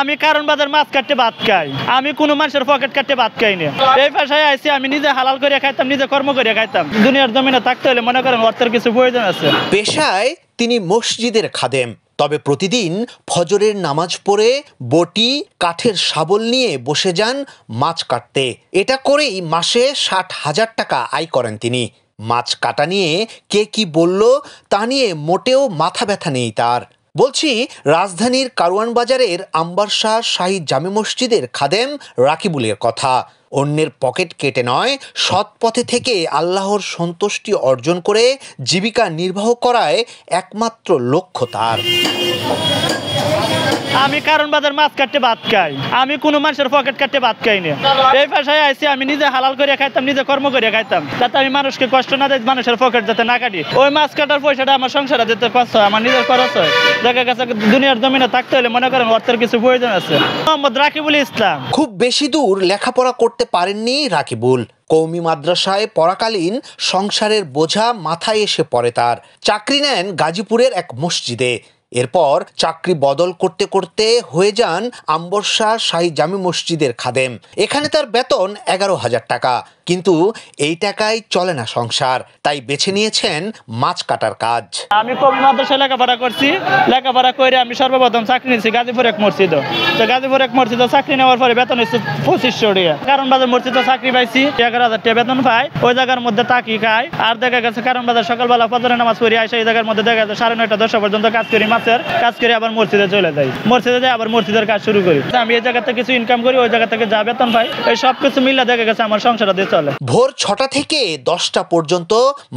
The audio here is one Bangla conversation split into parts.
আমি কারণ বাজার মাছ কাটতে ভাত খাই, আমি কোনো মানুষের পকেট কাটতে ভাত খাই না। এই পেশায় আইছি, আমি নিজে হালাল করে খাইতাম, নিজে কর্ম করে খাইতাম। দুনিয়ার জমিনে থাকতে হলে মনে করেন অর্থের কিছু প্রয়োজন আছে। পেশায় তিনি মসজিদের খাদেম, তবে প্রতিদিন ফজরের নামাজ পড়ে বটি কাঠের শাবল নিয়ে বসে যান মাছ কাটতে। এটা করেই মাসে ৬০,০০০ টাকা আয় করেন তিনি। মাছ কাটা নিয়ে কে কি বলল তা নিয়ে মোটেও মাথা ব্যথা নেই তার। বলছি রাজধানীর কারওয়ান বাজারের আম্বার শাহ শাহী জামে মসজিদের খাদেম রাকিবুলের কথা। অন্যের পকেট কেটে নয়, সৎ পথে থেকে আল্লাহর সন্তুষ্টি অর্জন করে জীবিকা নির্বাহ করায় একমাত্র লক্ষ্য তার। আমি কারণ বাজার মাছ কাটতে ভাত খাই, আমি কোনো মানুষের পকেট কাটতে ভাত খাই না। এই পেশায় আইছি, আমি নিজে হালাল করে খাইতাম, নিজে কর্ম করে খাইতাম, যাতে আমি মানুষকে কষ্ট না দেয়, মানুষের পকেট যাতে না কাটি। ওই মাছ কাটার পয়সাটা আমার সংসারে দিতে কষ্ট হয়, আমার নিজের খরচ হয়। দেখা গেছে দুনিয়ার জমিনে থাকতে হলে মনে করেন অর্থের কিছু প্রয়োজন আছে। মোহাম্মদ রাকিবুল ইসলাম। খুব বেশি দূর লেখাপড়া করতে পারেননি রাকিবুল। কওমি মাদ্রাসায় পড়াকালীন সংসারের বোঝা মাথায় এসে পড়ে তার। চাকরি নেন গাজীপুরের এক মসজিদে। এরপর চাকরি বদল করতে করতে হয়ে যান আম্বার শাহ শাহী জামে মসজিদের খাদেম। এখানে তার বেতন ১১,০০০ টাকা, কিন্তু এই টাকায় চলে না সংসার, তাই বেছে নিয়েছেন মাছ কাটার কাজ। আমি কওমি মাদ্রাসায় লেখাপড়া করছি, লেখাপড়া করে আমি সর্বপ্রথম চাকরি নিয়েছি গাজীপুর এক মসজিদে। তো গাজীপুর এক মসজিদে চাকরি নেওয়ার পরে বেতন হচ্ছে ২৫০০ টাকা। কারণ বাজার মসজিদে চাকরি পাইছি, ১১,০০০ টাকা বেতন পাই। ওই জায়গার মধ্যে তাকি খাই। আর দেখা গেছে কারণ বাজার সকালবেলা ফজরের নামাজ পড়ি, আসে এই জায়গার মধ্যে দেখা যাচ্ছে ৯:৩০ ১০ পর্যন্ত কাজ করি, মাছের কাজ করে আবার মসজিদে চলে যাই। মসজিদে যাই আবার মসজিদের কাজ শুরু করি। আমি এই জায়গা থেকে কিছু ইনকাম করি, ওই জায়গা থেকে যা বেতন পাই, এই সব কিছু মিলে দেখা গেছে আমার সংসার দিয়ে চলে। ভোর ৬টা থেকে ১০টা পর্যন্ত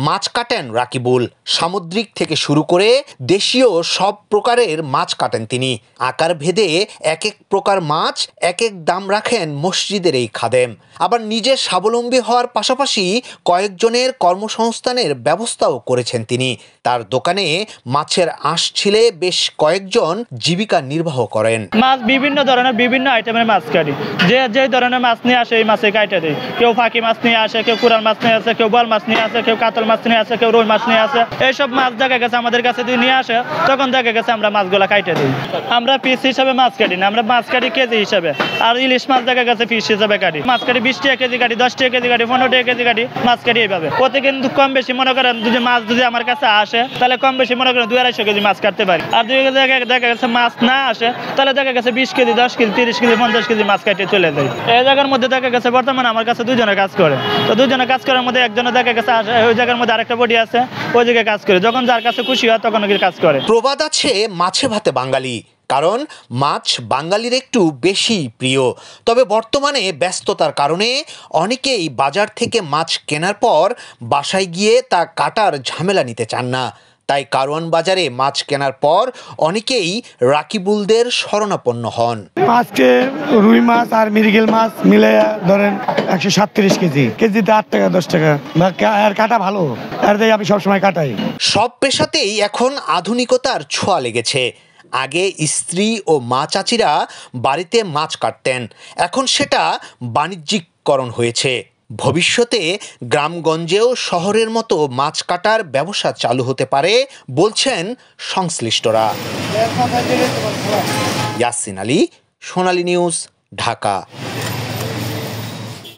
মাছ কাটেন রাকিবুল। সামুদ্রিক থেকে শুরু করে দেশীয় সব প্রকারের মাছ কাটেন তিনি। আকার ভেদে এক এক প্রকার মাছ এক এক দাম রাখেন মসজিদের এই খাদেম। আবার নিজে স্বাবলম্বী হওয়ার পাশাপাশি কয়েকজনের কর্মসংস্থানের ব্যবস্থাও করেছেন তিনি। তার দোকানে মাছের আঁশ ছিলে বেশ কয়েকজন জীবিকা নির্বাহ করেন। মাছ বিভিন্ন ধরনের বিভিন্ন আইটেমের মাছ কাটি, যে ধরনের মাছ নিয়ে আসে এই মাছে কাটে দেয়। কেউ ফাঁকি মাছ নিয়ে আসে, কেউ কুরাল মাছ নিয়ে আসে, কেউ বল মাছ নিয়ে আসে, কেউ কাতল মাছ নিয়ে আসে, কেউ রুই মাছ নিয়ে আসে। এইসব মাছ দেখা গেছে আমাদের কাছে যদি নিয়ে আসে, তখন দেখা গেছে আমরা মাছগুলা কাটে দিই। আমরা পিস হিসাবে মাছ কাটি না, আমরা মাছ কাটি কেজি হিসাবে। আর ইলিশ মাছ দেখা গেছে পিস হিসাবে কাটি। মাছ কাটি ২০ টাকা কেজি কাটি, ১০ টাকা কেজি কাটি, ১৫ টাকা কেজি কাটি, মাছ কাটি এইভাবে। ওতে কিন্তু কম বেশি মনে করেন যদি মাছ যদি আমার কাছে আসে, তাহলে কম বেশি মনে করেন ২-২৫০ কেজি মাছ কাটতে পারি। আর যদি দেখা গেছে মাছ না আসে, তাহলে দেখা গেছে ২০ কেজি, ১০ কেজি, ৩০ কেজি, ৫০ কেজি মাছ কাটিয়ে চলে যায়। এই জায়গার মধ্যে দেখা গেছে বর্তমানে আমার কাছে ২ জনের কাজ করে। তো ২ জনের কাজ করার মধ্যে একজনের দেখা গেছে ওই জায়গার মধ্যে আরেকটা বডি আছে, ওই জায়গায় কাজ করে। যখন যার কাছে খুশি হয় তখন কাজ করে। প্রবাদ আছে মাছে ভাতে বাঙালি, কারণ মাছ বাঙালির একটু বেশি প্রিয়। তবে বর্তমানে ব্যস্ততার কারণে অনেকেই বাজার থেকে মাছ কেনার পর বাসায় গিয়ে তা কাটার ঝামেলা নিতে চান না। তাই কারওয়ান বাজারে মাছ কেনার পর অনেকেই রাকিবুলদের শরণাপন্ন হন। আজকে রুই মাছ আর মৃগেল মাছ মিলে ধরেন ১৩৭ কেজি, কেজিতে ৮ টাকা ১০ টাকা। আর কাটা ভালো, আর আমি সবসময় কাটাই। সব পেশাতেই এখন আধুনিকতার ছোঁয়া লেগেছে। আগে স্ত্রী ও মা চাচিরা বাড়িতে মাছ কাটতেন, এখন সেটা বাণিজ্যিককরণ হয়েছে। ভবিষ্যতে গ্রামগঞ্জেও শহরের মতো মাছ কাটার ব্যবসা চালু হতে পারে বলছেন সংশ্লিষ্টরা। ইয়াসিন আলী, সোনালী নিউজ, ঢাকা।